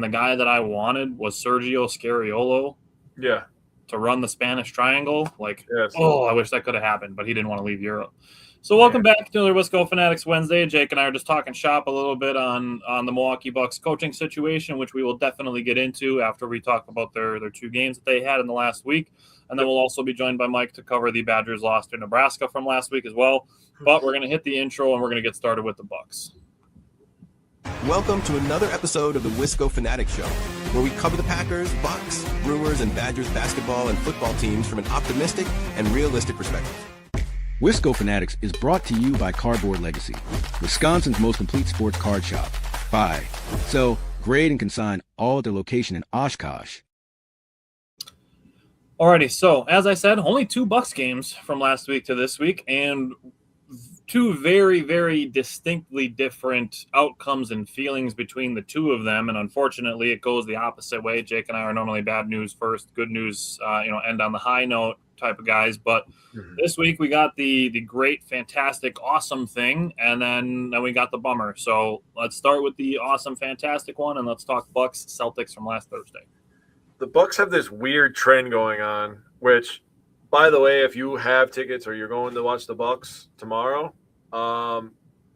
the guy that I wanted was Sergio Scariolo Yeah. to run the Spanish Triangle. Yes. I wish that could have happened, but he didn't want to leave Europe. So Man. welcome back to the Wisco Fanatics Wednesday. Jake and I are just talking shop a little bit on the Milwaukee Bucks coaching situation, which we will definitely get into after we talk about their 2 games that they had in the last week. And then we'll also be joined by Mike to cover the Badgers loss to Nebraska from last week as well. But we're going to hit the intro and we're going to get started with the Bucks. Welcome to another episode of the Wisco Fanatics Show, where we cover the Packers, Bucks, Brewers, and Badgers basketball and football teams from an optimistic and realistic perspective. Wisco Fanatics is brought to you by Cardboard Legacy, Wisconsin's most complete sports card shop. Buy, sell, grade, and consign all at their location in Oshkosh. Alrighty, so as I said, only 2 Bucks games from last week to this week, and 2 very, very distinctly different outcomes and feelings between the 2 of them, and unfortunately, it goes the opposite way. Jake and I are normally bad news first, good news, end on the high note type of guys, but this week we got the great, fantastic, awesome thing, and then we got the bummer. So let's start with the awesome, fantastic one, and let's talk Bucks Celtics from last Thursday. The Bucks have this weird trend going on, which, by the way, if you have tickets or you're going to watch the Bucks tomorrow,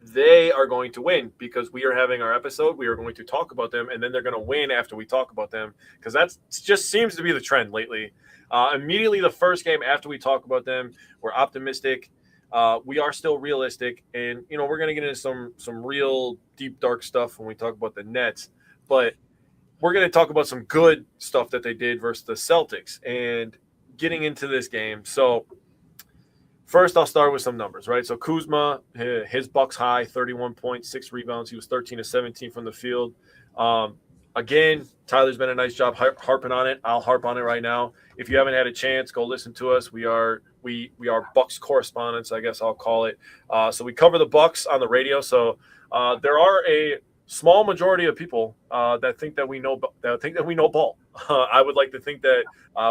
they are going to win because we are having our episode. We are going to talk about them, and then they're going to win after we talk about them because that just seems to be the trend lately. Immediately the first game after we talk about them, we're optimistic. We are still realistic, and we're going to get into some real deep, dark stuff when we talk about the Nets, but we're going to talk about some good stuff that they did versus the Celtics and getting into this game. So first, I'll start with some numbers, right? So Kuzma, his Bucks high, 31 points, 6 rebounds. He was 13 of 17 from the field. Again, Tyler's been a nice job harping on it. I'll harp on it right now. If you haven't had a chance, go listen to us. We are Bucks correspondents, I guess I'll call it. So we cover the Bucks on the radio. So there are a small majority of people that think that we know ball. I would like to think that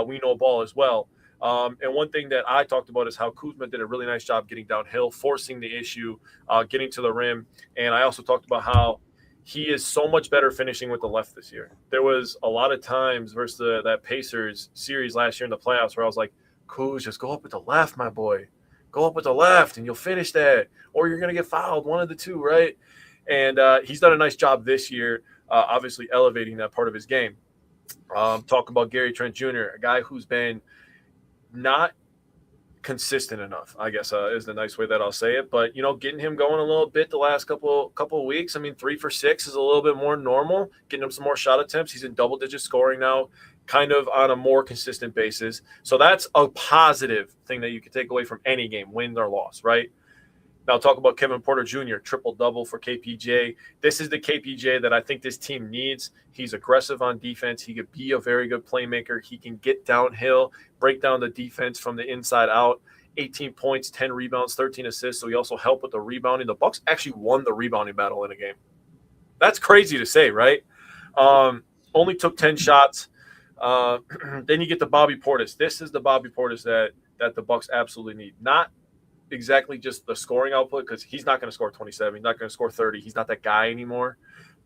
we know ball as well. And one thing that I talked about is how Kuzma did a really nice job getting downhill, forcing the issue, getting to the rim. And I also talked about how he is so much better finishing with the left this year. There was a lot of times versus that Pacers series last year in the playoffs where I was like, Kuz, just go up with the left, my boy. Go up with the left and you'll finish that. Or you're going to get fouled, one of the two, right? And he's done a nice job this year, obviously elevating that part of his game. Talk about Gary Trent Jr., a guy who's been not consistent enough, I guess, is the nice way that I'll say it. But, getting him going a little bit the last couple of weeks. I mean, 3 for 6 is a little bit more normal. Getting him some more shot attempts. He's in double-digit scoring now, kind of on a more consistent basis. So that's a positive thing that you can take away from any game, win or loss, right? Now talk about Kevin Porter Jr., triple-double for KPJ. This is the KPJ that I think this team needs. He's aggressive on defense. He could be a very good playmaker. He can get downhill, break down the defense from the inside out. 18 points, 10 rebounds, 13 assists. So he also helped with the rebounding. The Bucks actually won the rebounding battle in a game. That's crazy to say, right? Only took 10 shots. Then you get the Bobby Portis. This is the Bobby Portis that the Bucks absolutely need. Not exactly just the scoring output because he's not going to score 27. He's not going to score 30. He's not that guy anymore.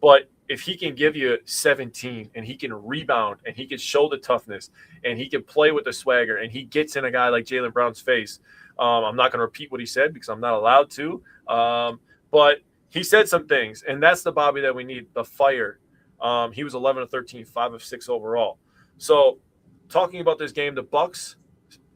But if he can give you 17 and he can rebound and he can show the toughness and he can play with the swagger and he gets in a guy like Jaylen Brown's face, I'm not going to repeat what he said because I'm not allowed to. But he said some things, and that's the Bobby that we need, the fire. He was 11 of 13, 5 of 6 overall. So talking about this game, the Bucks'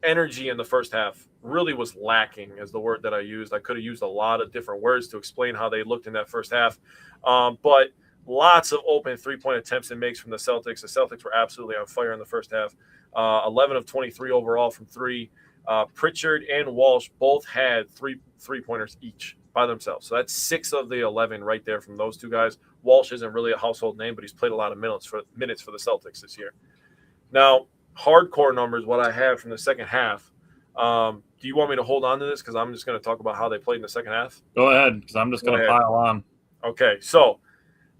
energy in the first half really was lacking, is the word that I used. I could have used a lot of different words to explain how they looked in that first half. But lots of open three-point attempts and makes from the Celtics. The Celtics were absolutely on fire in the first half. 11 of 23 overall from 3. Pritchard and Walsh both had three-pointers each by themselves. So that's 6 of the 11 right there from those two guys. Walsh isn't really a household name, but he's played a lot of minutes for the Celtics this year. Now, hardcore numbers, what I have from the second half. Do you want me to hold on to this? Because I'm just going to talk about how they played in the second half. Go ahead, because I'm just going to pile on. Okay, so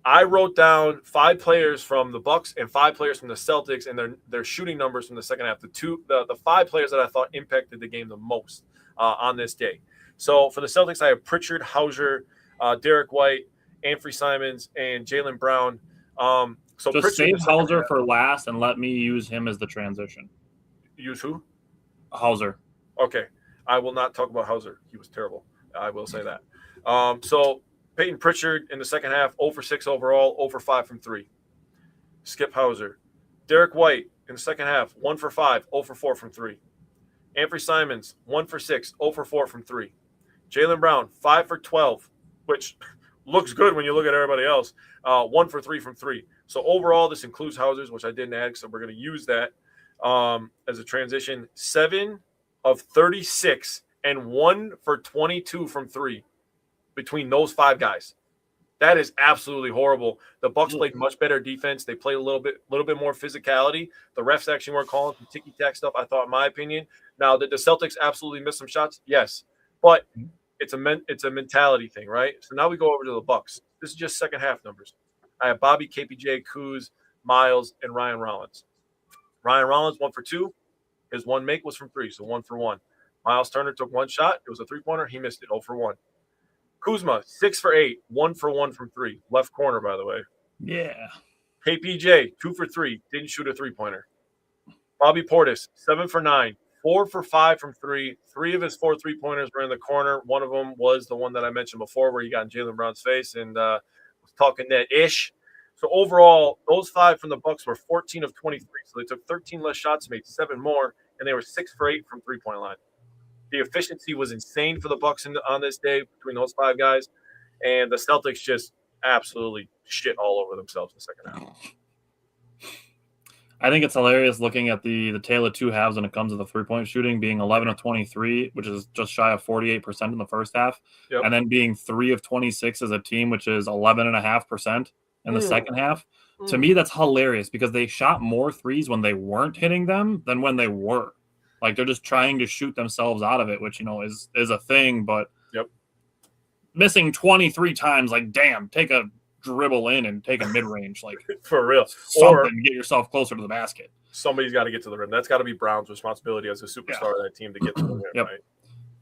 I wrote down 5 players from the Bucks and 5 players from the Celtics, and their shooting numbers from the second half. The 5 players that I thought impacted the game the most on this day. So for the Celtics, I have Pritchard, Hauser, Derek White, Anfernee Simons, and Jaylen Brown. So Just Pritchard in save the second Hauser half. for last and let me use him as the transition. Use who? Hauser. Okay. I will not talk about Hauser. He was terrible. I will say that. So Peyton Pritchard in the second half, 0 for 6 overall, 0 for 5 from 3. Skip Hauser. Derek White in the second half, 1 for 5, 0 for 4 from 3. Anthony Simons, 1 for 6, 0 for 4 from 3. Jaylen Brown, 5 for 12, which looks good when you look at everybody else. 1 for 3 from 3. So overall, this includes Hauser's, which I didn't add, so we're going to use that as a transition. 7 of 36 and 1 for 22 from 3 between those 5 guys. That is absolutely horrible. The Bucks played much better defense. They played a little bit more physicality. The refs actually weren't calling some ticky-tack stuff, I thought, in my opinion. Now, did the Celtics absolutely miss some shots? Yes. But it's a mentality thing, right? So now we go over to the Bucks. This is just second half numbers. I have Bobby, KPJ, Kuz, Miles, and Ryan Rollins. Ryan Rollins, 1 for 2. His one make was from 3, so 1 for 1. Miles Turner took 1 shot. It was a 3-pointer. He missed it, 0 for 1. Kuzma, 6 for 8, 1 for 1 from 3. Left corner, by the way. Yeah. KPJ, 2 for 3, didn't shoot a 3-pointer. Bobby Portis, 7 for 9, 4 for 5 from 3. 3 of his 4 3-pointers were in the corner. One of them was the one that I mentioned before where he got in Jaylen Brown's face and was talking net-ish. So overall, those 5 from the Bucks were 14 of 23. So they took 13 less shots, made 7 more, and they were 6 for 8 from 3-point line. The efficiency was insane for the Bucks on this day between those 5 guys, and the Celtics just absolutely shit all over themselves in the second half. I think it's hilarious looking at the tale of 2 halves when it comes to the 3-point shooting, being 11 of 23, which is just shy of 48% in the first half, and then being 3 of 26 as a team, which is 11.5% in the second half. To me, that's hilarious because they shot more threes when they weren't hitting them than when they were. Like, they're just trying to shoot themselves out of it, which, is a thing. But missing 23 times, like, damn, take a dribble in and take a mid-range. Like, for real. Something to get yourself closer to the basket. Somebody's got to get to the rim. That's got to be Brown's responsibility as a superstar of that team to get to the rim, right?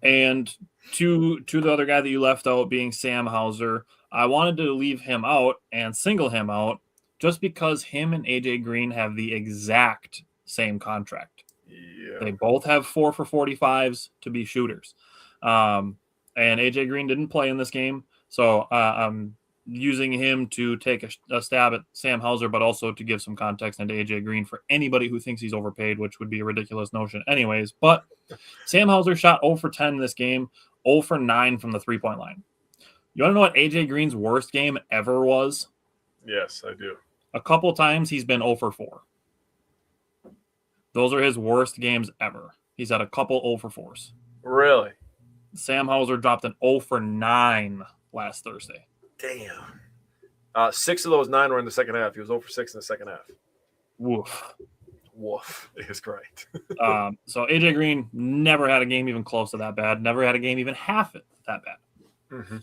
And to the other guy that you left out being Sam Hauser, I wanted to leave him out and single him out just because him and AJ Green have the exact same contract. Yeah. They both have 4 for 45s to be shooters. And AJ Green didn't play in this game. So I'm using him to take a stab at Sam Hauser, but also to give some context into AJ Green for anybody who thinks he's overpaid, which would be a ridiculous notion anyways. But Sam Hauser shot 0 for 10 in this game, 0 for 9 from the 3-point line. You want to know what AJ Green's worst game ever was? Yes, I do. A couple times he's been 0 for 4. Those are his worst games ever. He's had a couple 0 for 4s. Really? Sam Hauser dropped an 0 for 9 last Thursday. Damn. 6 of those 9 were in the second half. He was 0 for 6 in the second half. Woof. Woof is great. So AJ Green never had a game even close to that bad. Never had a game even half that bad. Mm-hmm.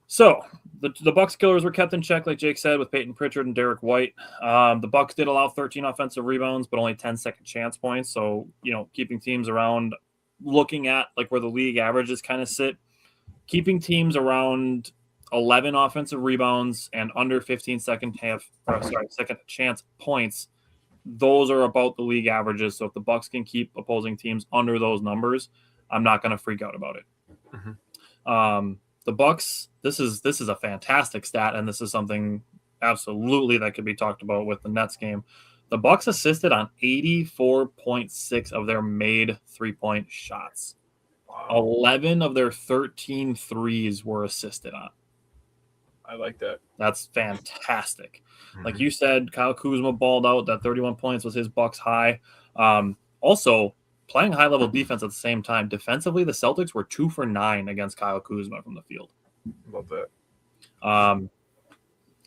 So the Bucks killers were kept in check, like Jake said, with Peyton Pritchard and Derek White. The Bucks did allow 13 offensive rebounds, but only 10 second chance points. So, keeping teams around, looking at like where the league averages kind of sit, keeping teams around 11 offensive rebounds and under 15 second chance points. Those are about the league averages. So if the Bucks can keep opposing teams under those numbers, I'm not going to freak out about it. Mm-hmm. The Bucks, this is a fantastic stat, and this is something absolutely that could be talked about with the Nets game. The Bucks assisted on 84.6 of their made 3-point shots. Wow. 11 of their 13 threes were assisted on. I like that. That's fantastic. Mm-hmm. Like you said, Kyle Kuzma balled out. That 31 points was his Bucks high. Also, playing high-level defense at the same time. Defensively, the Celtics were 2 for 9 against Kyle Kuzma from the field. Love that.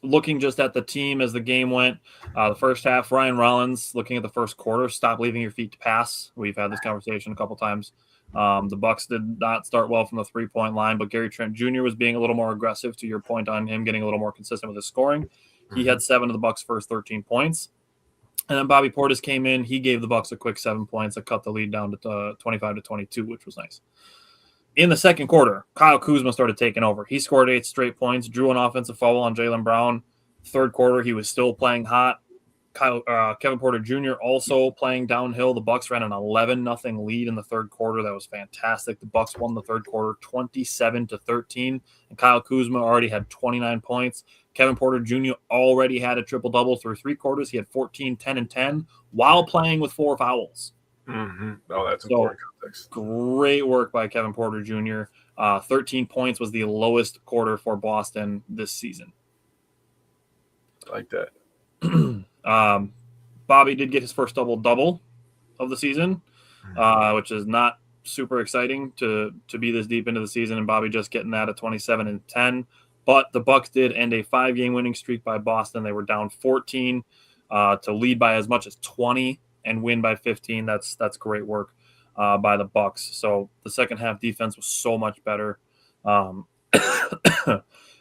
Looking just at the team as the game went, the first half, Ryan Rollins, looking at the first quarter, stop leaving your feet to pass. We've had this conversation a couple times. The Bucks did not start well from the 3-point line, but Gary Trent Jr. was being a little more aggressive, to your point on him getting a little more consistent with his scoring. He had 7 of the Bucks' first 13 points. And then Bobby Portis came in. He gave the Bucks a quick 7 points that cut the lead down to 25-22, which was nice. In the second quarter, Kyle Kuzma started taking over. He scored 8 straight points, drew an offensive foul on Jaylen Brown. Third quarter, he was still playing hot. Kevin Porter Jr. also playing downhill. The Bucks ran an 11-0 lead in the third quarter. That was fantastic. The Bucks won the third quarter 27-13, and Kyle Kuzma already had 29 points. Kevin Porter Jr. already had a triple-double through 3 quarters. He had 14, 10, and 10 while playing with 4 fouls. Mm-hmm. Oh, that's important context. Great work by Kevin Porter Jr. 13 points was the lowest quarter for Boston this season. I like that. Bobby did get his first double-double of the season, which is not super exciting to be this deep into the season, and Bobby just getting that at 27 and 10. But the Bucks did end a 5-game winning streak by Boston. They were down 14 to lead by as much as 20 and win by 15. That's great work by the Bucks. So the second half defense was so much better. And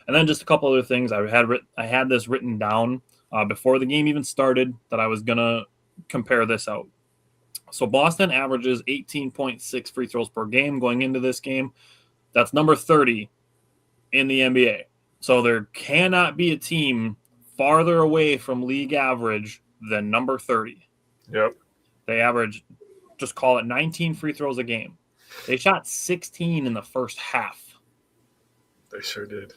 then just a couple other things. I had this written down before the game even started that I was going to compare this out. So Boston averages 18.6 free throws per game going into this game. That's number 30 in the NBA. So there cannot be a team farther away from league average than number 30. Yep. They average, just call it 19 free throws a game. They shot 16 in the first half. They sure did.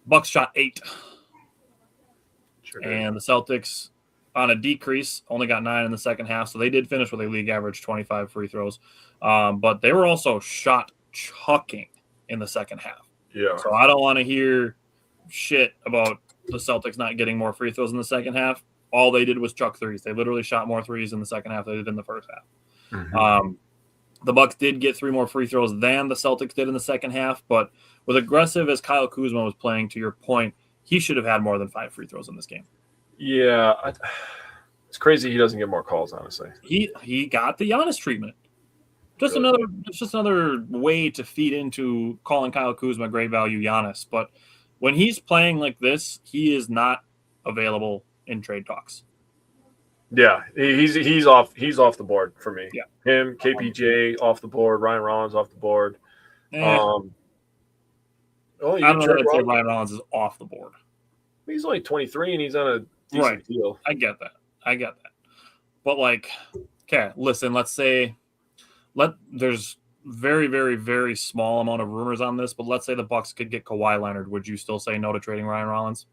Bucks shot 8. Sure did. And the Celtics, on a decrease, only got 9 in the second half. So they did finish with a league average 25 free throws. But they were also shot chucking in the second half. Yeah. So I don't want to hear shit about the Celtics not getting more free throws in the second half. All they did was chuck threes. They literally shot more threes in the second half than they did in the first half. Mm-hmm. The Bucks did get 3 more free throws than the Celtics did in the second half, but with aggressive as Kyle Kuzma was playing, to your point, he should have had more than 5 free throws in this game. Yeah, it's crazy he doesn't get more calls, honestly. He got the Giannis treatment. It's just another way to feed into calling Kyle Kuzma great value Giannis. But when he's playing like this, he is not available in trade talks. Yeah, he's off the board for me. Yeah. Him, KPJ off the board, Ryan Rollins off the board. I don't know if I'd say Ryan Rollins is off the board. He's only 23 and he's on a decent deal. I get that. But okay, listen, let's say there's very, very, very small amount of rumors on this, but let's say the Bucks could get Kawhi Leonard. Would you still say no to trading Ryan Rollins?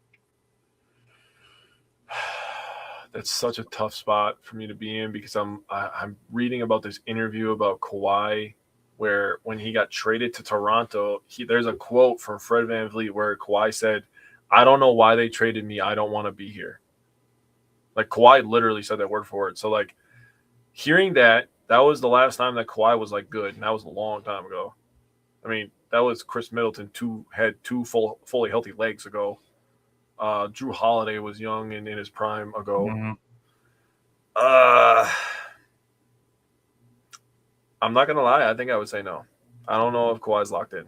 That's such a tough spot for me to be in because I'm reading about this interview about Kawhi where when he got traded to Toronto, there's a quote from Fred VanVleet where Kawhi said, "I don't know why they traded me. I don't want to be here." Like Kawhi literally said that word for word. So hearing that was the last time that Kawhi was good, and that was a long time ago. I mean, that was Chris Middleton had two fully healthy legs ago. Drew Holiday was young and in his prime ago. Mm-hmm. I'm not gonna lie. I think I would say no. I don't know if Kawhi's locked in.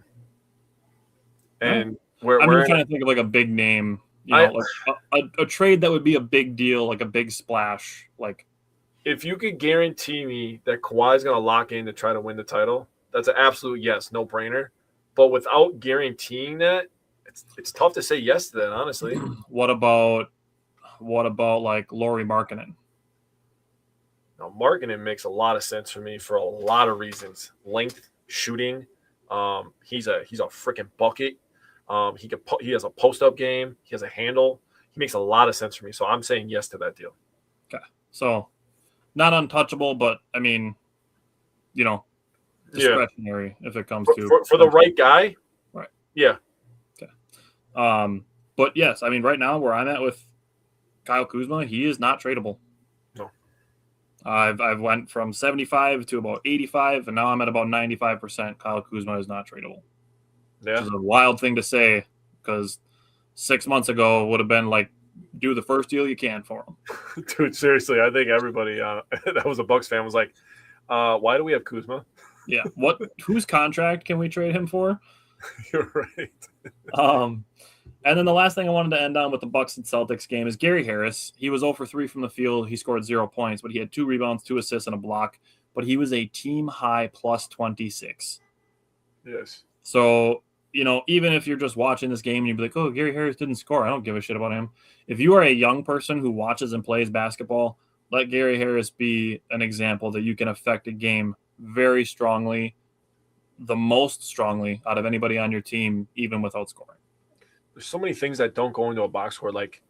And I'm trying to think of a big name, a trade that would be a big deal, like a big splash. If you could guarantee me that Kawhi's gonna lock in to try to win the title, that's an absolute yes, no brainer. But without guaranteeing that, it's tough to say yes to that, honestly. What about Lauri Markkanen? Now, Markkanen makes a lot of sense for me for a lot of reasons. Length, shooting. He's a freaking bucket. He has a post-up game. He has a handle. He makes a lot of sense for me. So I'm saying yes to that deal. Okay. So not untouchable, but I mean, discretionary if it comes to for the right guy. Right. Yeah. But yes, I mean, right now where I'm at with Kyle Kuzma, he is not tradable. No. I've went from 75 to about 85, and now I'm at about 95%. Kyle Kuzma is not tradable. Yeah. Which is a wild thing to say because 6 months ago would have been do the first deal you can for him. Dude, seriously, I think everybody that was a Bucks fan was like, why do we have Kuzma? Yeah. Whose contract can we trade him for? You're right. And then the last thing I wanted to end on with the Bucks and Celtics game is Gary Harris. He was 0 for 3 from the field. He scored 0 points, but he had 2 rebounds, 2 assists, and a block. But he was a team high plus 26. Yes. So even if you're just watching this game and you'd be like, oh, Gary Harris didn't score, I don't give a shit about him. If you are a young person who watches and plays basketball, let Gary Harris be an example that you can affect a game very strongly, the most strongly out of anybody on your team, even without scoring. There's so many things that don't go into a box score, like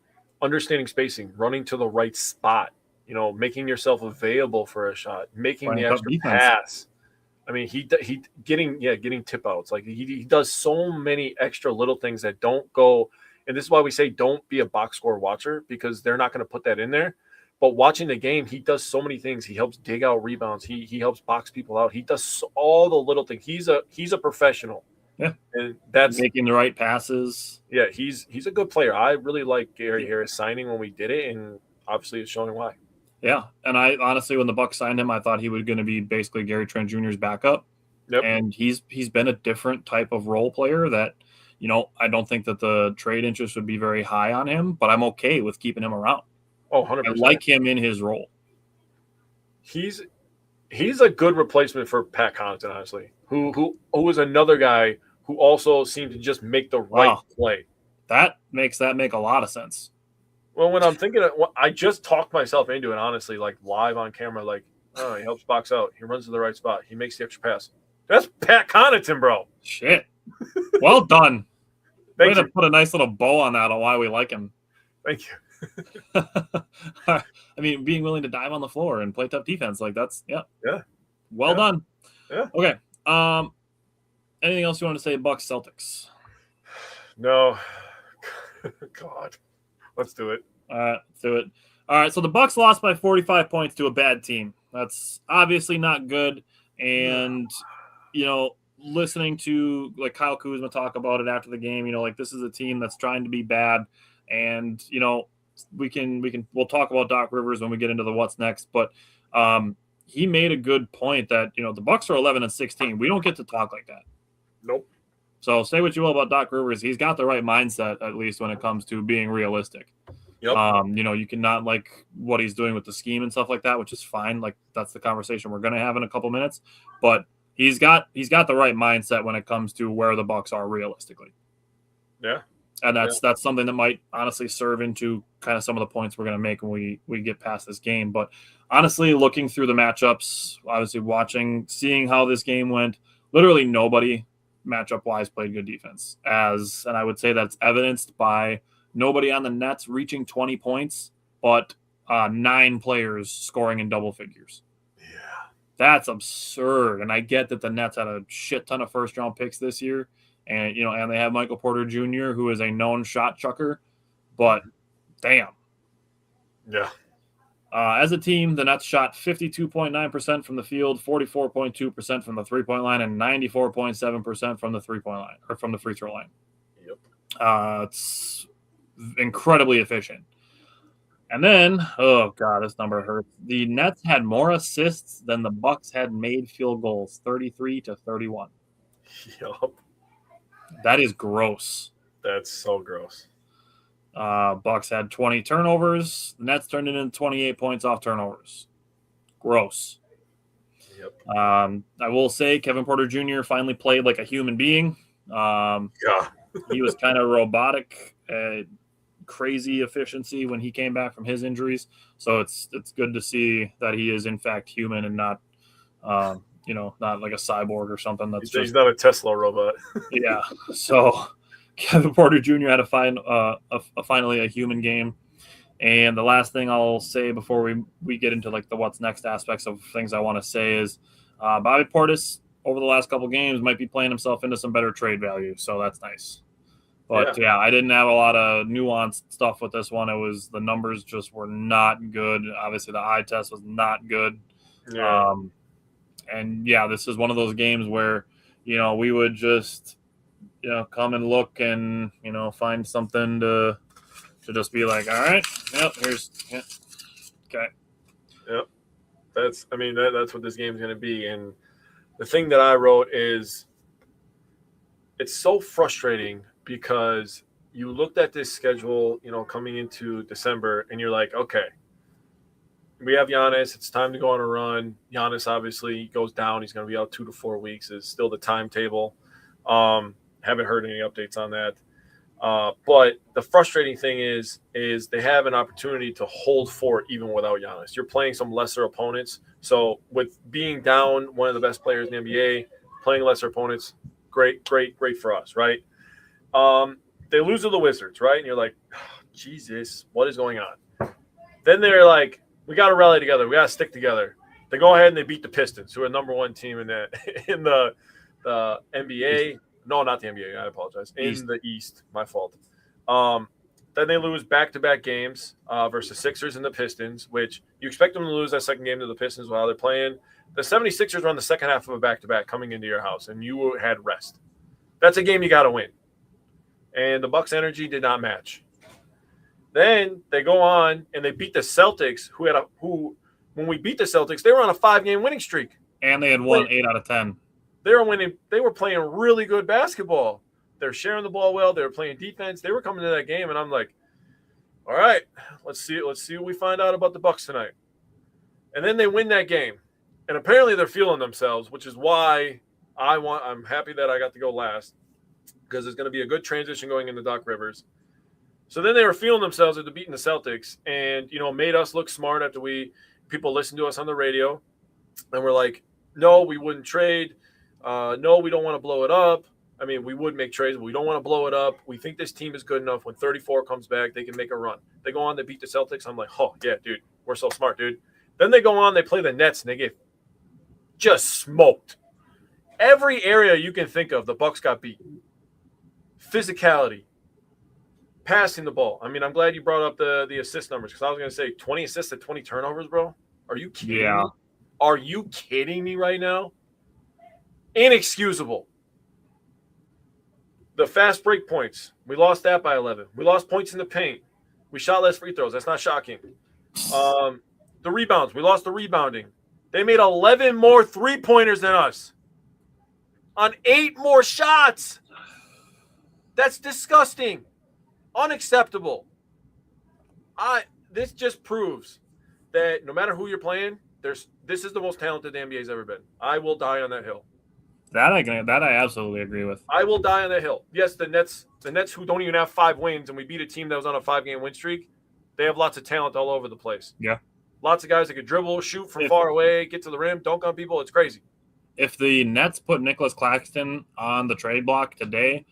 understanding spacing, running to the right spot, making yourself available for a shot, making the extra pass. I mean, he getting tip outs. Like he does so many extra little things that don't go. And this is why we say don't be a box score watcher, because they're not going to put that in there. But watching the game, he does so many things. He helps dig out rebounds. He helps box people out. He does all the little things. He's a professional. Yeah, and that's making the right passes. Yeah, he's a good player. I really like Gary Harris signing when we did it, and obviously it's showing why. Yeah, and I honestly, when the Bucks signed him, I thought he was going to be basically Gary Trent Jr.'s backup. Yep. And he's been a different type of role player that, I don't think that the trade interest would be very high on him, but I'm okay with keeping him around. Oh, 100%. I like him in his role. He's a good replacement for Pat Connaughton, honestly, who was another guy who also seemed to just make the right play. That makes make a lot of sense. Well, when I'm thinking I just talked myself into it, honestly, like live on camera, like, oh, he helps box out. He runs to the right spot. He makes the extra pass. That's Pat Connaughton, bro. Shit. Well done. Way to you. put a nice little bow on that on why we like him. Thank you. I mean, being willing to dive on the floor and play tough defense, like that's Yeah. Well done. Yeah. Okay. Anything else you want to say, Bucks Celtics? No. God. Let's do it. Let's do it. All right, so the Bucks lost by 45 points to a bad team. That's obviously not good. And, listening to like Kyle Kuzma talk about it after the game, like this is a team that's trying to be bad. And, we'll talk about Doc Rivers when we get into the what's next. But he made a good point that, the Bucks are 11-16. We don't get to talk like that. Nope. So say what you will about Doc Rivers. He's got the right mindset, at least when it comes to being realistic. Yep. You cannot like what he's doing with the scheme and stuff like that, which is fine. Like that's the conversation we're going to have in a couple minutes, but he's got the right mindset when it comes to where the Bucks are realistically. Yeah. And that's something that might honestly serve into kind of some of the points we're going to make when we get past this game. But honestly, looking through the matchups, obviously seeing how this game went, literally nobody matchup wise played good defense, and I would say that's evidenced by nobody on the Nets reaching 20 points, but 9 players scoring in double figures. Yeah, that's absurd. And I get that the Nets had a shit ton of first round picks this year, and and they have Michael Porter Jr., who is a known shot chucker, but damn. Yeah. As a team, the Nets shot 52.9% from the field, 44.2% from the three-point line, and 94.7% from the three-point line or from the free throw line. Yep. It's incredibly efficient. And then, oh god, this number hurts. The Nets had more assists than the Bucks had made field goals, 33-31. Yep. That is gross. That's so gross. Bucks had 20 turnovers. The Nets turned it into 28 points off turnovers. Gross. Yep. I will say Kevin Porter Jr. finally played like a human being. Yeah. He was kind of robotic, crazy efficiency when he came back from his injuries. So it's good to see that he is in fact human and not, not like a cyborg or something. He's not a Tesla robot. Yeah. So Kevin Porter Jr. had finally a human game. And the last thing I'll say before we get into like the what's next aspects of things I want to say is Bobby Portis over the last couple games might be playing himself into some better trade value. So that's nice. But yeah, I didn't have a lot of nuanced stuff with this one. The numbers just were not good. Obviously the eye test was not good. Yeah. And yeah, this is one of those games where, we would just, come and look and, find something to just be like, all right, okay. Yep. That's what this game's going to be. And the thing that I wrote is it's so frustrating because you looked at this schedule, coming into December and you're like, okay, we have Giannis. It's time to go on a run. Giannis obviously goes down. He's going to be out 2 to 4 weeks is still the timetable. Haven't heard any updates on that. But the frustrating thing is they have an opportunity to hold fort even without Giannis. You're playing some lesser opponents. So with being down one of the best players in the NBA, playing lesser opponents, great for us, right? They lose to the Wizards, right? And you're like, oh, Jesus, what is going on? Then they're like, we got to rally together. We got to stick together. They go ahead and they beat the Pistons, who are the number one team in the NBA. No, not the NBA. I apologize. In the East, my fault. Then they lose back-to-back games versus Sixers and the Pistons, which you expect them to lose that second game to the Pistons while they're playing. The 76ers were on the second half of a back-to-back coming into your house, and you had rest. That's a game you got to win. And the Bucks' energy did not match. Then they go on and they beat the Celtics, who when we beat the Celtics, they were on a 5-game winning streak. And they had won 8 out of 10. They were winning. They were playing really good basketball. They're sharing the ball well. They were playing defense. They were coming to that game, and I'm like, all right, let's see what we find out about the Bucks tonight. And then they win that game. And apparently they're feeling themselves, which is why I'm happy that I got to go last, because it's going to be a good transition going into Doc Rivers. So then they were feeling themselves after beating the Celtics and, made us look smart after people listened to us on the radio. And we're like, no, we wouldn't trade. No, we don't want to blow it up. I mean, we would make trades, but we don't want to blow it up. We think this team is good enough. When 34 comes back, they can make a run. They go on, they beat the Celtics. I'm like, oh, yeah, dude, we're so smart, dude. Then they go on, they play the Nets, and they get just smoked. Every area you can think of, the Bucks got beat. Physicality. Passing the ball. I mean, I'm glad you brought up the assist numbers, because I was going to say 20 assists and 20 turnovers, bro. Are you kidding me? Are you kidding me right now? Inexcusable. The fast break points. We lost that by 11. We lost points in the paint. We shot less free throws. That's not shocking. The rebounds. We lost the rebounding. They made 11 more three-pointers than us on 8 more shots. That's disgusting. Unacceptable. This just proves that no matter who you're playing, this is the most talented the NBA's ever been. I will die on that hill. That I absolutely agree with. I will die on that hill. Yes, the Nets who don't even have 5 wins, and we beat a team that was on a 5-game win streak, they have lots of talent all over the place. Yeah. Lots of guys that could dribble, shoot from far away, get to the rim, dunk on people. It's crazy. If the Nets put Nicholas Claxton on the trade block today,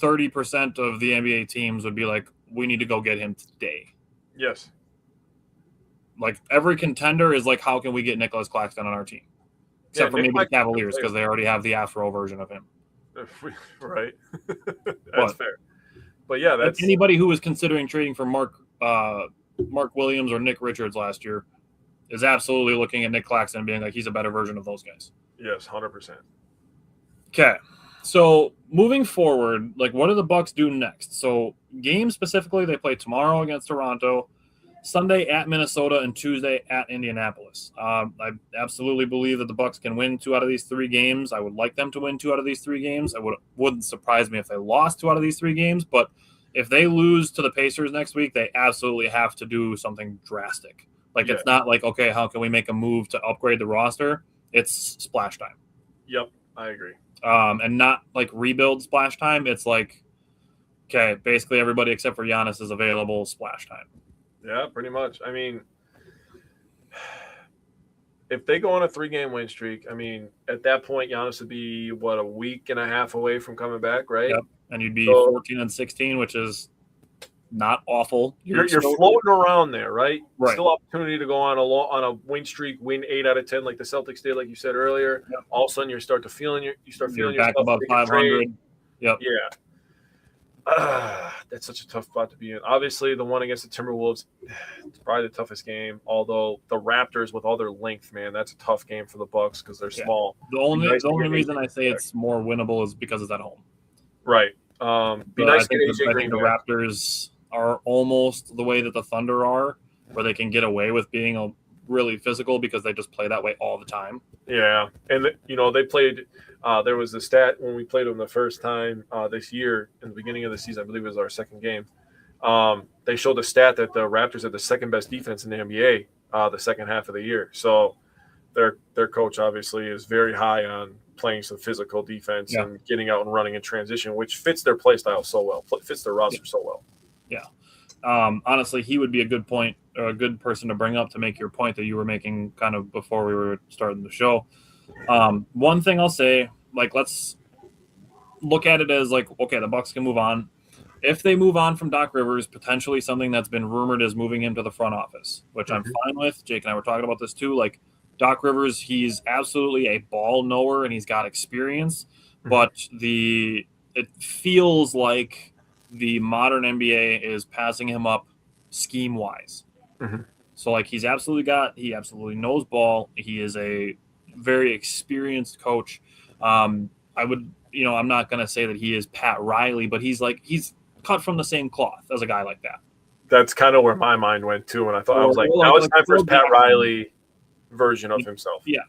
30% of the NBA teams would be like, we need to go get him today. Yes. Like, every contender is like, how can we get Nicholas Claxton on our team? Except for maybe the Cavaliers, because they already have the Afro version of him. Right. That's fair. But yeah, that's anybody who was considering trading for Mark Williams or Nick Richards last year is absolutely looking at Nick Claxton and being like, he's a better version of those guys. Yes, 100%. Okay. So moving forward, like, what do the Bucks do next? So game specifically, they play tomorrow against Toronto, Sunday at Minnesota, and Tuesday at Indianapolis. I absolutely believe that the Bucks can win 2 out of these 3 games. I would like them to win 2 out of these 3 games. Wouldn't surprise me if they lost 2 out of these 3 games, but if they lose to the Pacers next week, they absolutely have to do something drastic. Like, It's not like, okay, how can we make a move to upgrade the roster? It's splash time. Yep, I agree. And not like rebuild splash time. It's like, okay, basically everybody except for Giannis is available splash time. Yeah, pretty much. I mean, if they go on a 3-game win streak, I mean, at that point, Giannis would be, a week and a half away from coming back, right? Yep. And you'd be 14-16, which is not awful. You're floating around there, right? Right. Still opportunity to go on a win streak, win 8 out of 10, like the Celtics did, like you said earlier. Yep. All of a sudden, you start feeling you're back above 500. Yep. Yeah. That's such a tough spot to be in. Obviously, the one against the Timberwolves, it's probably the toughest game. Although the Raptors, with all their length, man, that's a tough game for the Bucks because they're small. The only reason I say it's more winnable is because it's at home. Right. Be nice to get I think the Raptors are almost the way that the Thunder are, where they can get away with being really physical because they just play that way all the time. Yeah, and they played. There was a stat when we played them the first time this year in the beginning of the season. I believe it was our second game. They showed the stat that the Raptors had the second best defense in the NBA the second half of the year. So their coach obviously is very high on playing some physical defense and getting out and running in transition, which fits their play style so well, fits their roster so well. Yeah. Honestly, he would be a good point, or a good person to bring up to make your point that you were making kind of before we were starting the show. One thing I'll say, like, let's look at it as like, okay, the Bucks can move on. If they move on from Doc Rivers, potentially something that's been rumored as moving him to the front office, which I'm fine with. Jake and I were talking about this too. Like, Doc Rivers, he's absolutely a ball knower and he's got experience, but it feels like the modern NBA is passing him up scheme wise. So like he absolutely knows ball. He is a very experienced coach. I'm not going to say that he is Pat Riley, but he's cut from the same cloth as a guy like that. That's kind of where my mind went too. And I thought, now it's time for his Pat Riley version of himself. Yeah.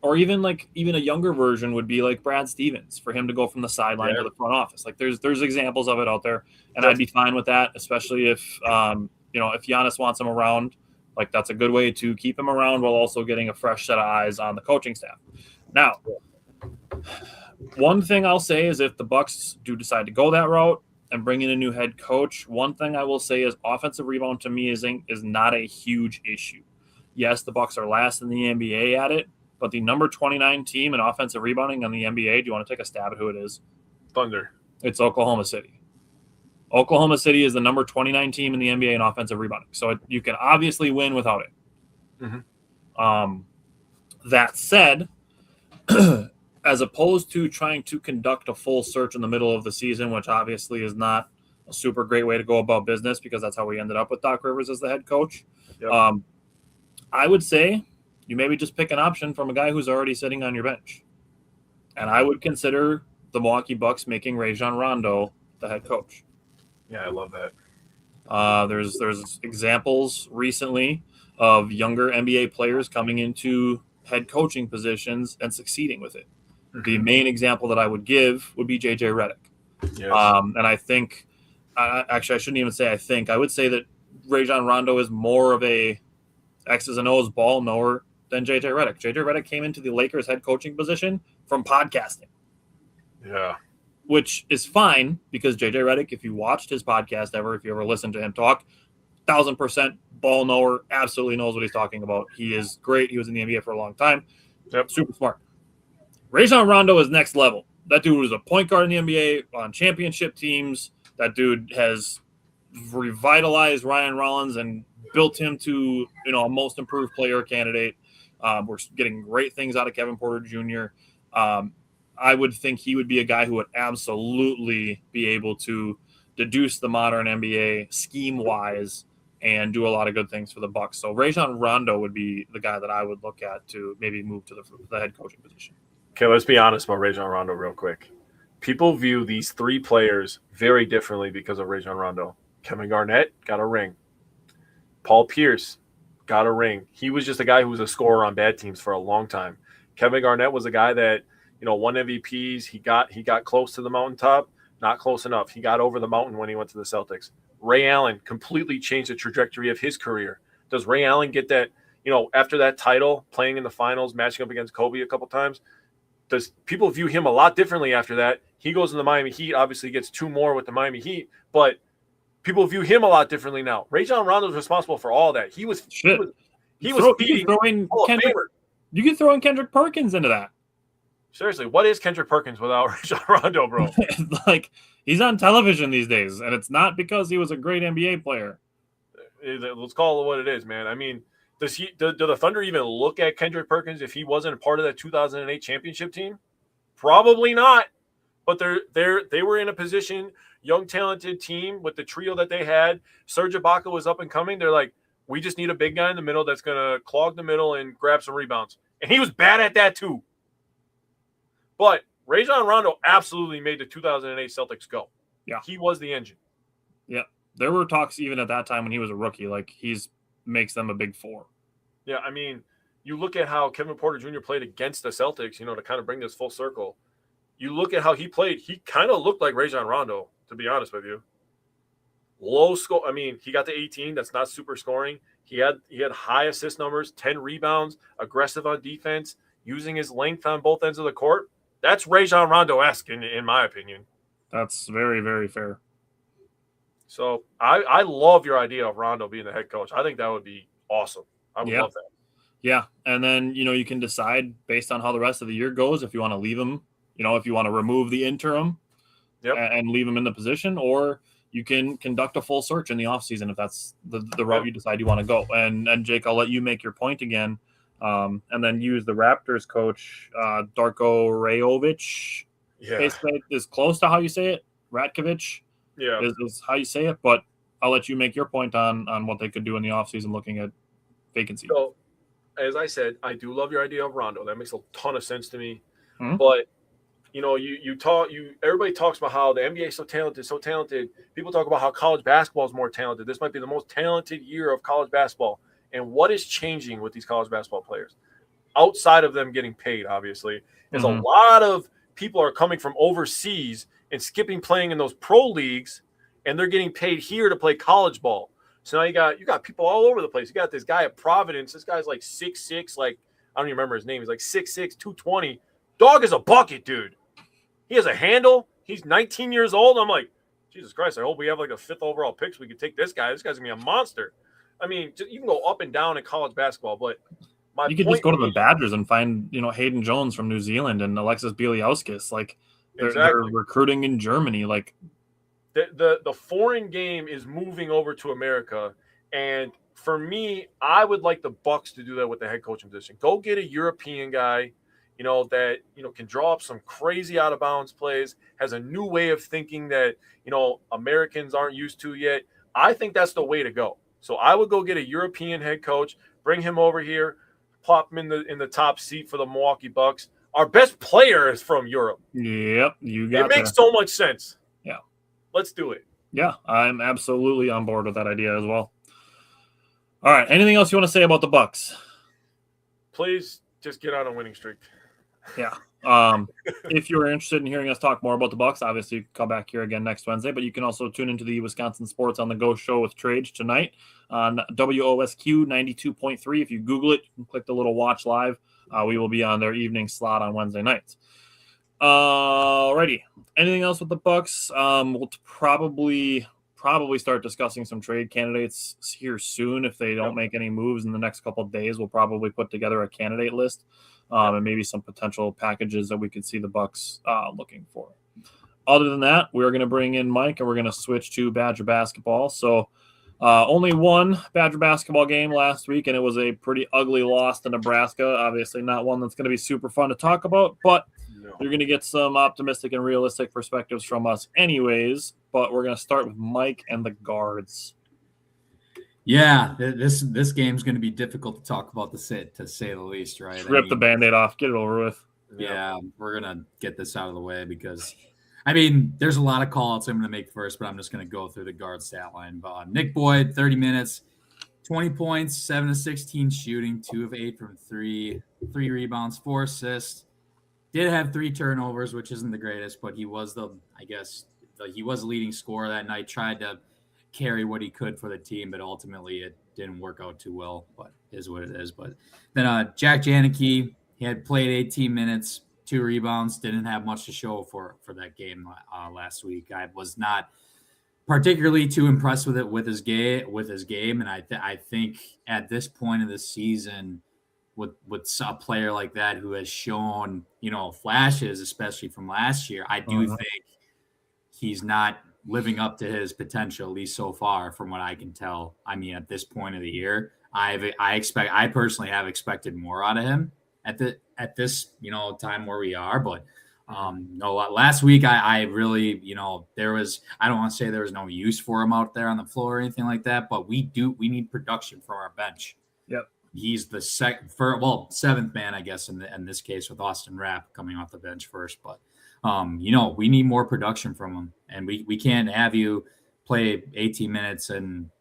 Or even a younger version would be like Brad Stevens, for him to go from the sideline to the front office. Like there's examples of it out there, and I'd be fine with that, especially if if Giannis wants him around. Like, that's a good way to keep him around while also getting a fresh set of eyes on the coaching staff. Now, one thing I'll say is if the Bucks do decide to go that route and bring in a new head coach, one thing I will say is offensive rebound to me is not a huge issue. Yes, the Bucks are last in the NBA at it, but the number 29 team in offensive rebounding on the NBA, do you want to take a stab at who it is? Thunder. It's Oklahoma City. Oklahoma City is the number 29 team in the NBA in offensive rebounding. So you can obviously win without it. That said, as opposed to trying to conduct a full search in the middle of the season, which obviously is not a super great way to go about business because that's how we ended up with Doc Rivers as the head coach. I would say you maybe just pick an option from a guy who's already sitting on your bench. And I would consider the Milwaukee Bucks making Rajon Rondo the head coach. Yeah, I love that. There's examples recently of younger NBA players coming into head coaching positions and succeeding with it. The main example that I would give would be JJ Redick. Yes. And I think, actually, I shouldn't even say I think. I would say that Rajon Rondo is more of a X's and O's ball knower than JJ Redick. JJ Redick came into the Lakers head coaching position from podcasting. Yeah. Which is fine because JJ Redick, if you watched his podcast if you ever listened to him talk, 1,000% ball knower, absolutely knows what he's talking about. He is great. He was in the NBA for a long time. Super smart. Rajon Rondo is next level. That dude was a point guard in the NBA on championship teams. That dude has revitalized Ryan Rollins and built him to a most improved player candidate. We're getting great things out of Kevin Porter Jr. I would think he would be a guy who would absolutely be able to deduce the modern NBA scheme-wise and do a lot of good things for the Bucks. So Rajon Rondo would be the guy that I would look at to maybe move to the head coaching position. Okay, let's be honest about Rajon Rondo real quick. People view these three players very differently because of Rajon Rondo. Kevin Garnett got a ring. Paul Pierce got a ring. He was just a guy who was a scorer on bad teams for a long time. Kevin Garnett was a guy that won MVPs. He got close to the mountaintop, not close enough. He got over the mountain when he went to the Celtics. Ray Allen completely changed the trajectory of his career. Does Ray Allen get that, after that title, playing in the finals, matching up against Kobe a couple times? Does people view him a lot differently after that? He goes in the Miami Heat, obviously gets 2 more with the Miami Heat, but people view him a lot differently now. Rajon Rondo is responsible for all that. He was feeding you can throw in Kendrick Perkins into that. Seriously, what is Kendrick Perkins without Rajon Rondo, bro? Like, he's on television these days, and it's not because he was a great NBA player. Let's call it what it is, man. I mean, do the Thunder even look at Kendrick Perkins if he wasn't a part of that 2008 championship team? Probably not. But they were in a position, young, talented team with the trio that they had. Serge Ibaka was up and coming. They're like, we just need a big guy in the middle that's going to clog the middle and grab some rebounds. And he was bad at that too. But Rajon Rondo absolutely made the 2008 Celtics go. Yeah. He was the engine. Yeah. There were talks even at that time when he was a rookie, like makes them a big 4. Yeah, I mean, you look at how Kevin Porter Jr. played against the Celtics, to kind of bring this full circle. You look at how he played, he kind of looked like Rajon Rondo, to be honest with you. Low score. I mean, he got to 18. That's not super scoring. He had high assist numbers, 10 rebounds, aggressive on defense. using his length on both ends of the court, that's Rajon Rondo-esque in my opinion. That's very, very fair. So I love your idea of Rondo being the head coach. I think that would be awesome. I would love that. Yeah, and then, you can decide based on how the rest of the year goes if you want to leave him, if you want to remove the interim and leave him in the position, or you can conduct a full search in the offseason if that's the route you decide you want to go. And Jake, I'll let you make your point again, and then use the Raptors coach, Darko Rajovic. Yeah. Basically, is close to how you say it. Ratkovic is how you say it, but I'll let you make your point on what they could do in the offseason looking at vacancy. So, as I said, I do love your idea of Rondo. That makes a ton of sense to me. Mm-hmm. But everybody talks about how the NBA is so talented. People talk about how college basketball is more talented. This might be the most talented year of college basketball. And what is changing with these college basketball players? Outside of them getting paid, obviously, is a lot of people are coming from overseas and skipping playing in those pro leagues, and they're getting paid here to play college ball. So now you got people all over the place. You got this guy at Providence. This guy's like 6'6", like I don't even remember his name. He's like 6'6", 220. Dog is a bucket, dude. He has a handle. He's 19 years old. I'm like, Jesus Christ, I hope we have like a 5th overall pick so we can take this guy. This guy's going to be a monster. I mean, you can go up and down in college basketball, but you could just go to the Badgers and find, Hayden Jones from New Zealand and Alexis Bieliauskas. Like, they're recruiting in Germany. Like, the foreign game is moving over to America, and for me, I would like the Bucks to do that with the head coaching position. Go get a European guy, that can draw up some crazy out of bounds plays, has a new way of thinking that Americans aren't used to yet. I think that's the way to go. So I would go get a European head coach, bring him over here, plop him in the top seat for the Milwaukee Bucks. Our best player is from Europe. Yep, you got it. Makes so much sense. Yeah. Let's do it. Yeah, I'm absolutely on board with that idea as well. All right, anything else you want to say about the Bucks? Please just get on a winning streak. Yeah. If you're interested in hearing us talk more about the Bucks, obviously come back here again next Wednesday, but you can also tune into the Wisconsin Sports on the Go show with Trage tonight on WOSQ 92.3. If you Google it and click the little watch live, we will be on their evening slot on Wednesday nights. Alrighty. Anything else with the Bucks? We'll probably start discussing some trade candidates here soon. If they don't make any moves in the next couple of days, we'll probably put together a candidate list and maybe some potential packages that we could see the Bucks looking for. Other than that, we're going to bring in Mike and we're going to switch to Badger basketball. So only one Badger basketball game last week, and it was a pretty ugly loss to Nebraska. Obviously not one that's going to be super fun to talk about, but you're going to get some optimistic and realistic perspectives from us anyways. But we're going to start with Mike and the guards. Yeah, this game's going to be difficult to talk about, to say the least, right? Rip the Band-Aid off, get it over with. Yeah, we're going to get this out of the way because, there's a lot of call-outs I'm going to make first, but I'm just going to go through the guard stat line. But Nick Boyd, 30 minutes, 20 points, 7 of 16 shooting, 2 of 8 from 3, 3 rebounds, 4 assists. Did have 3 turnovers, which isn't the greatest, but he was he was the leading scorer that night. Tried to carry what he could for the team, but ultimately it didn't work out too well, but is what it is. But then Jack Janicki, he had played 18 minutes, 2 rebounds, didn't have much to show for that game last week. I was not particularly too impressed with his game, and I think at this point of the season, with a player like that who has shown flashes, especially from last year, I do think he's not living up to his potential, at least so far, from what I can tell. At this point of the year, I personally have expected more out of him at this time where we are. But last week I really there was, I don't want to say there was no use for him out there on the floor or anything like that, but we need production from our bench. Yep. He's the seventh man, I guess, in this case, with Austin Rapp coming off the bench first, but. We need more production from him, and we can't have you play 18 minutes and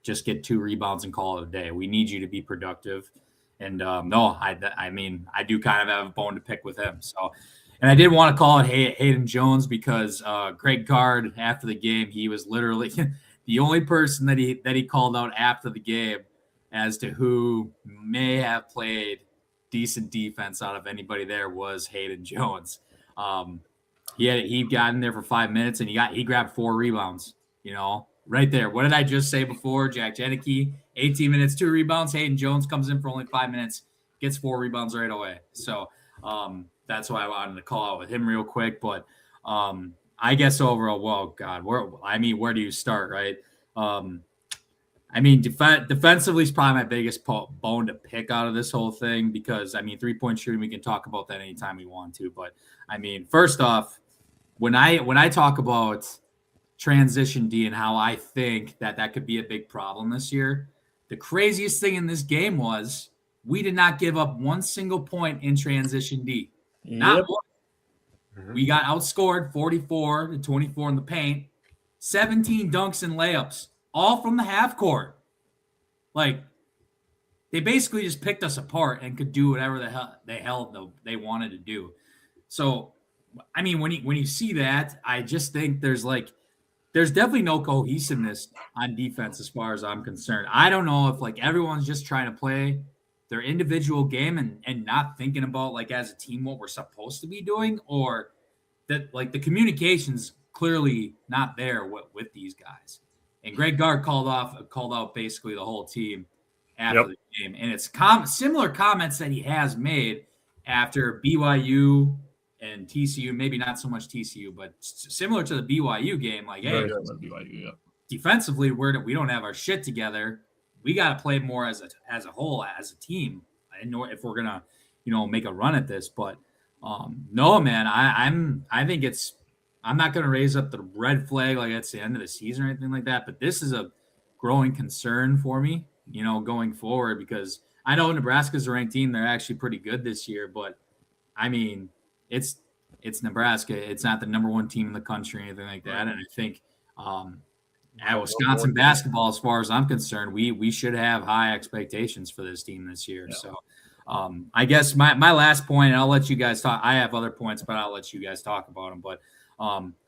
just get 2 rebounds and call it a day. We need you to be productive. And I do kind of have a bone to pick with him. So, and I did want to call it Hayden Jones because Greg Gard, after the game, he was literally the only person that he called out after the game as to who may have played decent defense out of anybody there was Hayden Jones. He got in there for 5 minutes and he grabbed 4 rebounds, right there. What did I just say before? Jack Janicki, 18 minutes, 2 rebounds. Hayden Jones comes in for only 5 minutes, gets 4 rebounds right away. So that's why I wanted to call out with him real quick. But I guess overall, well, God, where do you start, right? Defensively is probably my biggest bone to pick out of this whole thing because, 3-point shooting, we can talk about that anytime we want to. But, first off, when I talk about transition D and how I think that could be a big problem this year, the craziest thing in this game was we did not give up one single point in transition D. Not one. Mm-hmm. We got outscored 44-24 in the paint, 17 dunks and layups, all from the half court. Like, they basically just picked us apart and could do whatever the hell they wanted to do. So, when you see that, I just think there's definitely no cohesiveness on defense as far as I'm concerned. I don't know if everyone's just trying to play their individual game and not thinking about as a team what we're supposed to be doing, or that the communication's clearly not there with these guys. And Greg Gard called out basically the whole team after the game, and it's similar comments that he has made after BYU and TCU, maybe not so much TCU, but similar to the BYU game. BYU, defensively, we don't have our shit together. We got to play more as a whole, as a team, if we're gonna, make a run at this. But no, man, I think I'm not gonna raise up the red flag like it's the end of the season or anything like that. But this is a growing concern for me, going forward, because I know Nebraska's a ranked team. They're actually pretty good this year, but it's Nebraska. It's not the number 1 team in the country or anything like that. And I think at Wisconsin basketball, as far as I'm concerned, we should have high expectations for this team this year. Yeah. So I guess my last point, and I'll let you guys talk. I have other points, but I'll let you guys talk about them. But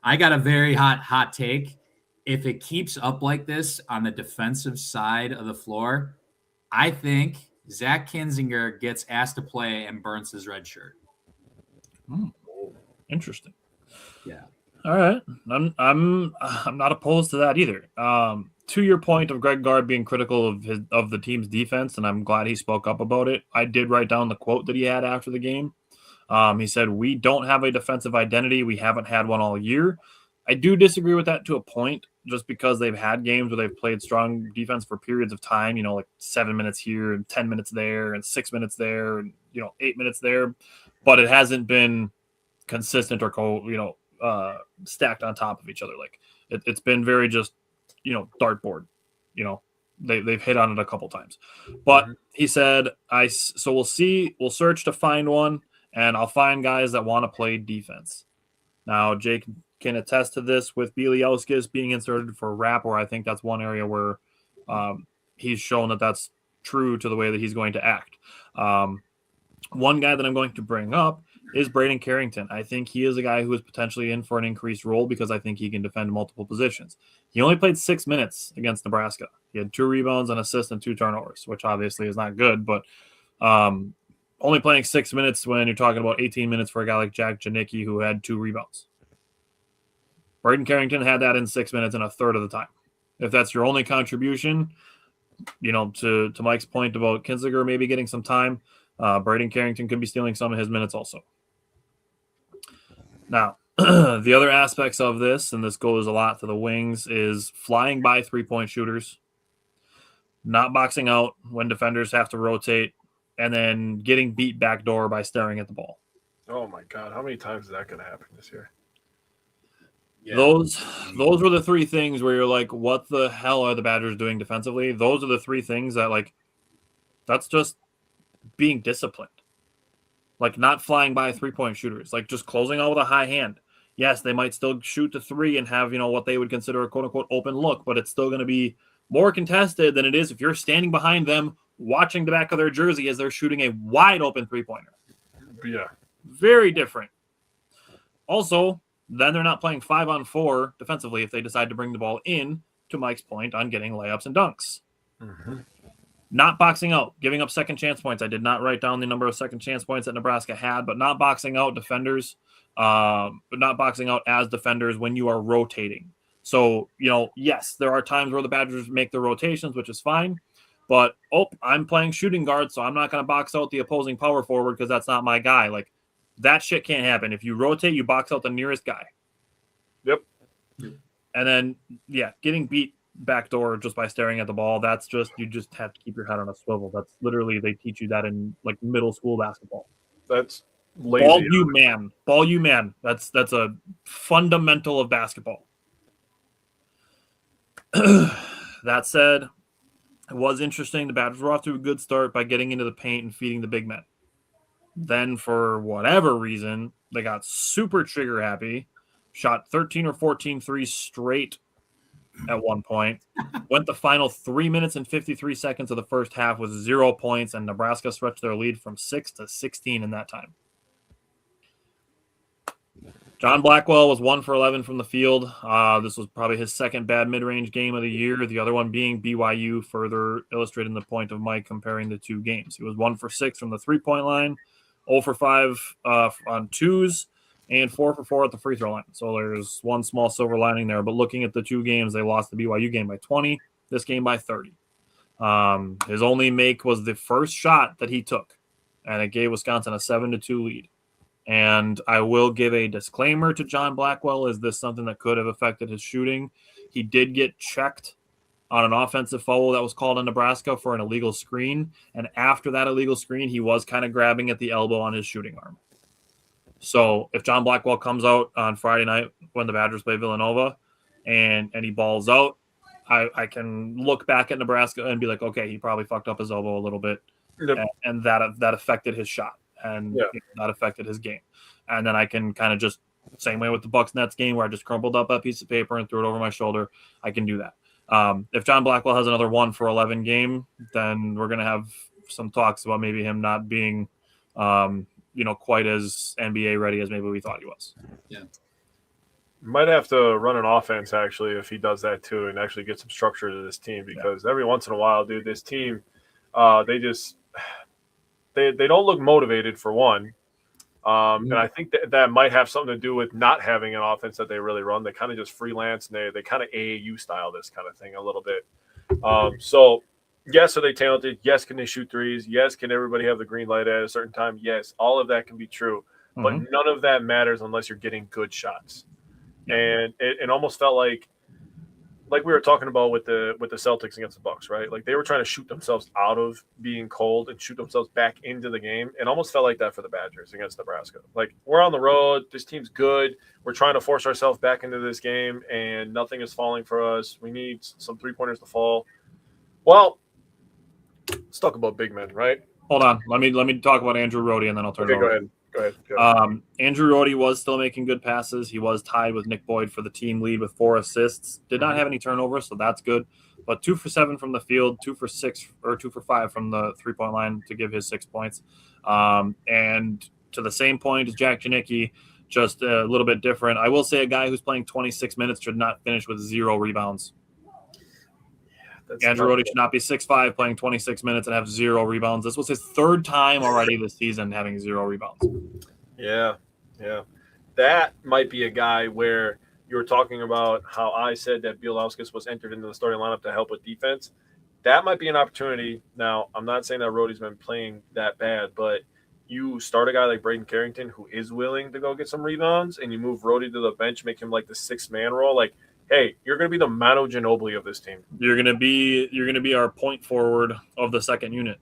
I got a very hot take. If it keeps up like this on the defensive side of the floor, I think Zach Kinzinger gets asked to play and burns his red shirt. Interesting. Yeah. All right. I'm not opposed to that either. To your point of Greg Gard being critical of the team's defense, and I'm glad he spoke up about it. I did write down the quote that he had after the game. He said, "We don't have a defensive identity. We haven't had one all year." I do disagree with that to a point, just because they've had games where they've played strong defense for periods of time, 7 minutes here and 10 minutes there and 6 minutes there and, 8 minutes there. But it hasn't been consistent or stacked on top of each other. It's been very just, dartboard. They've hit on it a couple times. But he said, so we'll search to find one, and I'll find guys that want to play defense. Now, Jake can attest to this with Bieliauskas being inserted for rap, where I think that's one area where he's shown that that's true to the way that he's going to act. One guy that I'm going to bring up is Braden Carrington. I think he is a guy who is potentially in for an increased role because I think he can defend multiple positions. He only played 6 minutes against Nebraska. He had 2 rebounds, an assist, and 2 turnovers, which obviously is not good, but only playing 6 minutes when you're talking about 18 minutes for a guy like Jack Janicki, who had 2 rebounds. Braden Carrington had that in 6 minutes and a third of the time. If that's your only contribution, to Mike's point about Kinzinger maybe getting some time, Braden Carrington could be stealing some of his minutes also. Now, the other aspects of this, and this goes a lot to the wings, is flying by 3-point shooters, not boxing out when defenders have to rotate, and then getting beat backdoor by staring at the ball. Oh, my God. How many times is that going to happen this year? Yeah. Those were the 3 things where you're like, what the hell are the Badgers doing defensively? Those are the 3 things that, that's just being disciplined. Not flying by 3-point shooters, just closing out with a high hand. Yes, they might still shoot to 3 and have, what they would consider a quote-unquote open look, but it's still going to be more contested than it is if you're standing behind them watching the back of their jersey as they're shooting a wide-open 3-pointer. Yeah. Very different. Also, then they're not playing 5-on-4 defensively if they decide to bring the ball in, to Mike's point on getting layups and dunks. Mm-hmm. Not boxing out, giving up second chance points. I did not write down the number of second chance points that Nebraska had, but not boxing out defenders, but not boxing out as defenders when you are rotating. So, yes, there are times where the Badgers make the rotations, which is fine. But, I'm playing shooting guard, so I'm not going to box out the opposing power forward because that's not my guy. Like, that shit can't happen. If you rotate, you box out the nearest guy. Yep. And then, getting beat backdoor just by staring at the ball, that's just, you just have to keep your head on a swivel. That's literally, they teach you that in like middle school basketball. That's lazy. Ball you man. That's a fundamental of basketball. That said, it was interesting. The Badgers were off to a good start by getting into the paint and feeding the big men. Then for whatever reason, they got super trigger happy, shot 13 or 14 threes straight at one point, went the final 3 minutes and 53 seconds of the first half with 0 points, and Nebraska stretched their lead from 6 to 16 in that time. John Blackwell was 1 for 11 from the field. This was probably his second bad mid-range game of the year, the other one being BYU, further illustrating the point of Mike comparing the two games. He was 1 for 6 from the three-point line, 0 for 5 on twos, and 4 for 4 at the free throw line. So there's one small silver lining there. But looking at the two games, they lost the BYU game by 20, this game by 30. His only make was the first shot that he took, and it gave Wisconsin a 7-2 lead. And I will give a disclaimer to John Blackwell. Is this something that could have affected his shooting? He did get checked on an offensive foul that was called in Nebraska for an illegal screen. And after that illegal screen, he was kind of grabbing at the elbow on his shooting arm. So if John Blackwell comes out on Friday night when the Badgers play Villanova and he balls out, I can look back at Nebraska and be like, okay, he probably fucked up his elbow a little bit. Yep. And that affected his shot. And that affected his game. And then I can kind of just, same way with the Bucks Nets game where I just crumpled up that piece of paper and threw it over my shoulder, I can do that. If John Blackwell has another 1 for 11 game, then we're going to have some talks about maybe him not being, quite as NBA ready as maybe we thought he was. Yeah. Might have to run an offense, actually, if he does that too, and actually get some structure to this team, because every once in a while, dude, this team, they don't look motivated, for one. And I think that might have something to do with not having an offense that they really run. They kind of just freelance, and they kind of AAU style this kind of thing a little bit. So, yes, are they talented? Yes, can they shoot threes? Yes, can everybody have the green light at a certain time? Yes, all of that can be true. Mm-hmm. But none of that matters unless you're getting good shots. And it almost felt like we were talking about with the Celtics against the Bucks, right? Like they were trying to shoot themselves out of being cold and shoot themselves back into the game. It almost felt like that for the Badgers against Nebraska. Like, we're on the road. This team's good. We're trying to force ourselves back into this game, and nothing is falling for us. We need some three-pointers to fall. Well, let's talk about big men, right? Hold on. Let me talk about Andrew Rohde, and then I'll turn it over. Go ahead. Andrew Rohde was still making good passes. He was tied with Nick Boyd for the team lead with 4 assists. Did not have any turnovers, so that's good. But 2 for 7 from the field, 2 for 5 from the three-point line to give his 6 points. And to the same point as Jack Janicki, just a little bit different. I will say a guy who's playing 26 minutes should not finish with 0 rebounds. Andrew Rohde should not be 6'5", playing 26 minutes and have 0 rebounds. This was his 3rd time already this season having 0 rebounds. Yeah. That might be a guy where you were talking about how I said that Bielauskas was entered into the starting lineup to help with defense. That might be an opportunity. Now, I'm not saying that Rohde's been playing that bad, but you start a guy like Braden Carrington who is willing to go get some rebounds, and you move Rohde to the bench, make him like the 6-man role. Like, hey, you're going to be the Manu Ginobili of this team. You're going to be our point forward of the second unit.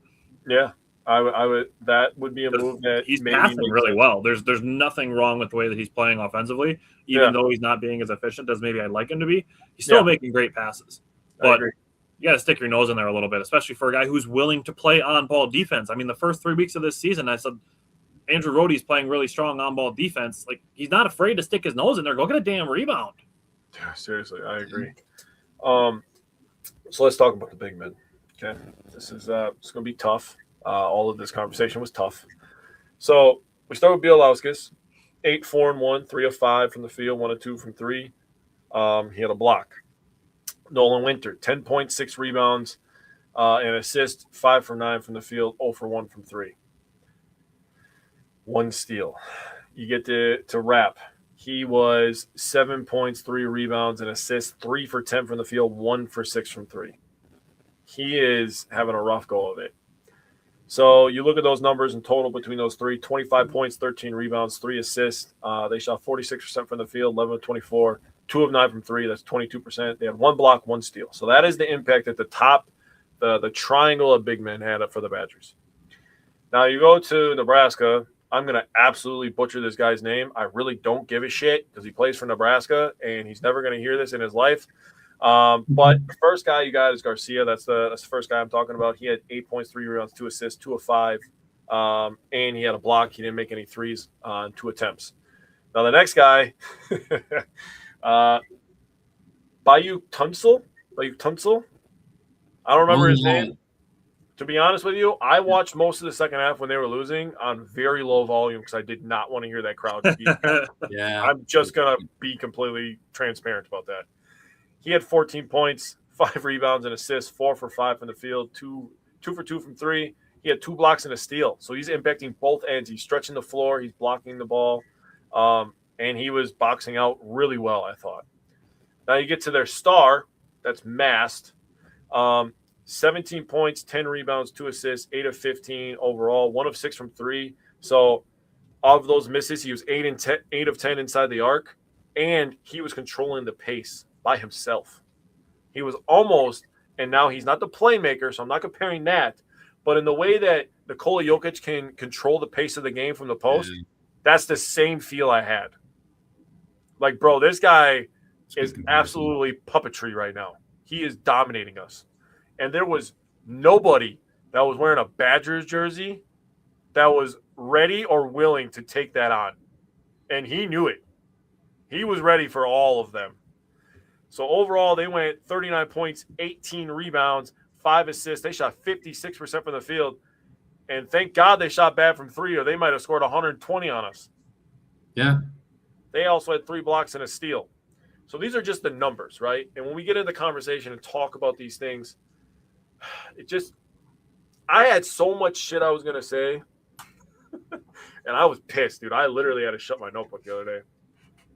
Yeah, I would. That would be a move that he's passing really well. There's nothing wrong with the way that he's playing offensively, even though he's not being as efficient as maybe I'd like him to be. He's still making great passes, but you got to stick your nose in there a little bit, especially for a guy who's willing to play on-ball defense. I mean, the first 3 weeks of this season, I said Andrew Rohde's playing really strong on-ball defense. Like, he's not afraid to stick his nose in there. Go get a damn rebound. Yeah, seriously, I agree. So let's talk about the big men. Okay, this is it's going to be tough. All of this conversation was tough. So we start with Bielauskas, 8-4-1, 3 of 5 from the field, 1 of 2 from 3. He had a block. Nolan Winter, 10.6 rebounds, and assist, 5 for 9 from the field, 0 for 1 from 3. 1 steal. You get to wrap. He was 7 points, 3 rebounds, and assists, 3 for 10 from the field, 1 for 6 from 3. He is having a rough go of it. So you look at those numbers in total between those three: 25 points, 13 rebounds, 3 assists. They shot 46% from the field, 11 of 24, 2 of 9 from 3. That's 22%. They had 1 block, 1 steal. So that is the impact at the top, the triangle of big men had up for the Badgers. Now you go to Nebraska. I'm going to absolutely butcher this guy's name. I really don't give a shit because he plays for Nebraska, and he's never going to hear this in his life. But the first guy you got is Garcia. That's the first guy I'm talking about. He had 8 points, 3 rebounds, 2 assists, 2 of 5, and he had a block. He didn't make any threes on 2 attempts. Now the next guy, Bayou Tunsil. I don't remember his name. To be honest with you, I watched most of the second half when they were losing on very low volume because I did not want to hear that crowd. Yeah, I'm just going to be completely transparent about that. He had 14 points, 5 rebounds and assists, 4 for 5 from the field, 2 for 2 from 3. He had 2 blocks and a steal. So he's impacting both ends. He's stretching the floor. He's blocking the ball. And he was boxing out really well, I thought. Now you get to their star. That's Mast. 17 points, 10 rebounds, 2 assists, 8 of 15 overall, 1 of 6 from 3. So of those misses, he was 8 of 10 inside the arc, and he was controlling the pace by himself. He was almost, and now he's not the playmaker, so I'm not comparing that, but in the way that Nikola Jokic can control the pace of the game from the post, that's the same feel I had. Like, bro, this guy is absolutely puppetry right now. He is dominating us. And there was nobody that was wearing a Badgers jersey that was ready or willing to take that on. And he knew it. He was ready for all of them. So overall, they went 39 points, 18 rebounds, 5 assists. They shot 56% from the field. And thank God they shot bad from 3, or they might have scored 120 on us. Yeah. They also had 3 blocks and a steal. So these are just the numbers, right? And when we get into the conversation and talk about these things, I had so much shit I was going to say, and I was pissed, dude. I literally had to shut my notebook the other day.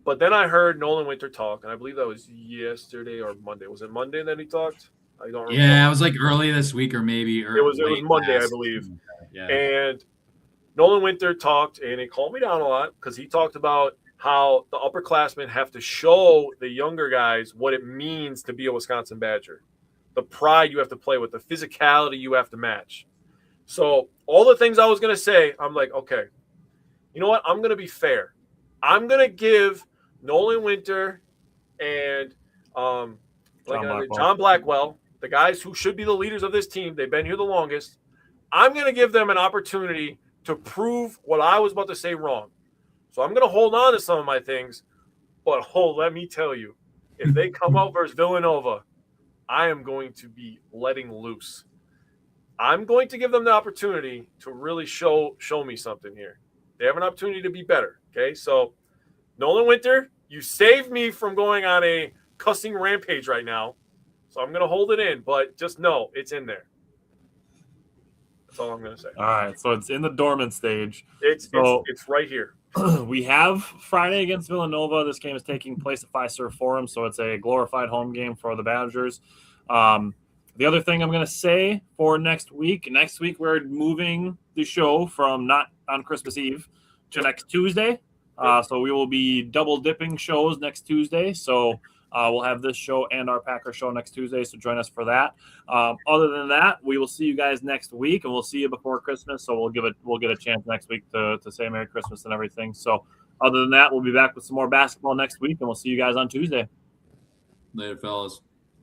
But then I heard Nolan Winter talk, and I believe that was yesterday or Monday. Was it Monday that he talked? I don't remember. Yeah, it was like early this week or maybe. It was Monday, I believe. Yeah. And Nolan Winter talked, and it calmed me down a lot because he talked about how the upperclassmen have to show the younger guys what it means to be a Wisconsin Badger. The pride you have to play with, the physicality you have to match. So all the things I was going to say, I'm like, okay, you know what? I'm going to be fair. I'm going to give Nolan Winter and John Blackwell, the guys who should be the leaders of this team, they've been here the longest, I'm going to give them an opportunity to prove what I was about to say wrong. So I'm going to hold on to some of my things, but let me tell you, if they come out versus Villanova, I am going to be letting loose. I'm going to give them the opportunity to really show me something here. They have an opportunity to be better, okay? So, Nolan Winter, you saved me from going on a cussing rampage right now, so I'm going to hold it in, but just know it's in there. That's all I'm going to say. All right, so it's in the dormant stage. It's right here. We have Friday against Villanova. This game is taking place at Fiserv Forum, so it's a glorified home game for the Badgers. The other thing I'm going to say for next week we're moving the show from not on Christmas Eve to next Tuesday. So we will be double dipping shows next Tuesday. So we'll have this show and our Packer show next Tuesday, so join us for that. Other than that, we will see you guys next week, and we'll see you before Christmas. So we'll get a chance next week to say Merry Christmas and everything. So other than that, we'll be back with some more basketball next week, and we'll see you guys on Tuesday. Later, fellas.